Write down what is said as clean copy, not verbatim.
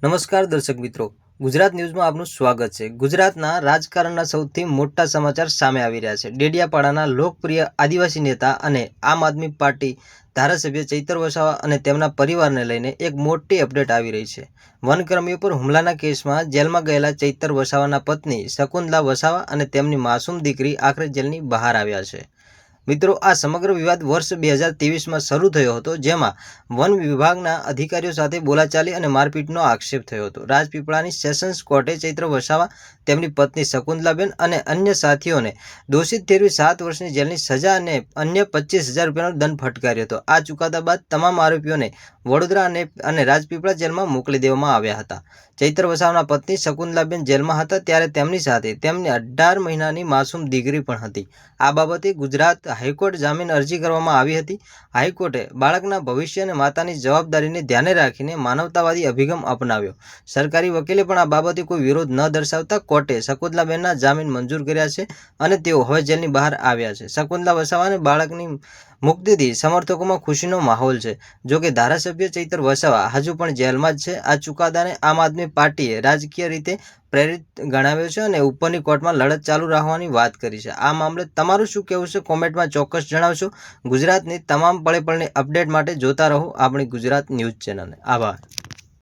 નમસ્કાર દર્શક મિત્રો, ગુજરાત ન્યૂઝમાં આપનું સ્વાગત છે। ગુજરાતના રાજકારણના સૌથી મોટા સમાચાર સામે આવી રહ્યા છે। ડેડિયાપાડાના લોકપ્રિય આદિવાસી નેતા અને આમ આદમી પાર્ટી ધારાસભ્ય ચૈતર વસાવા અને તેમના પરિવારને લઈને એક મોટી અપડેટ આવી રહી છે। વનકર્મીઓ પર હુમલાના કેસમાં જેલમાં ગયેલા ચૈતર વસાવાના પત્ની શકુંતલા વસાવા અને તેમની માસૂમ દીકરી આખરે જેલની બહાર આવ્યા છે। મિત્રો, આ સમગ્ર વિવાદ વર્ષ 2023માં શરૂ થયો હતો, જેમાં વન વિભાગના અધિકારીઓ સાથે બોલાચાલી અને મારપીટનો આક્ષેપ થયો હતો। રાજપીપળાની સેશન્સ કોર્ટે ચૈત્ર વસાવા, તેમની પત્ની શકુંતલાબેન અને અન્ય સાથીઓને દોષિત ઠેરવી 7 વર્ષની જેલની સજા અને અન્ય 25,000 રૂપિયાનો દંડ ફટકાર્યો હતો। આ ચુકાદા બાદ તમામ આરોપીઓને વડોદરા અને રાજપીપળા જેલમાં મોકલી દેવામાં આવ્યા હતા। ચૈત્ર વસાવાના પત્ની શકુંતલાબેન જેલમાં હતા ત્યારે તેમની સાથે તેમની 18 મહિનાની માસૂમ દીકરી પણ હતી। આ બાબતે ગુજરાત હાઈકોર્ટ જામીન અરજી કરવામાં આવી હતી। હાઈકોર્ટે બાળકના ભવિષ્ય અને માતાની જવાબદારીને ધ્યાને રાખીને માનવતાવાદી અભિગમ અપનાવ્યો। સરકારી વકીલે પણ આ બાબતે કોઈ વિરોધ ન દર્શાવતા કોર્ટે શકુંતલાબેનના જામીન મંજૂર કર્યા છે અને તેઓ હવે જેલની બહાર આવ્યા છે। શકુંતલા વસાવા અને બાળકની મુક્તિથી સમર્થકોમાં ખુશીનો માહોલ છે। જોકે ધારાસભ્ય ચૈતર વસાવા હજુ પણ જેલમાં જ છે। આ ચુકાદાને આમ આદમી પાર્ટીએ રાજકીય રીતે પ્રેરિત ગણાવ્યો છે અને ઉપરની કોર્ટમાં લડત ચાલુ રાખવાની વાત કરી છે। આ મામલે તમારું શું કહેવું છે? કોમેન્ટમાં ચોક્કસ જણાવશો। ગુજરાતની તમામ પળે પળની અપડેટ માટે જોતા રહો આપણી ગુજરાત ન્યૂઝ ચેનલને। આભાર।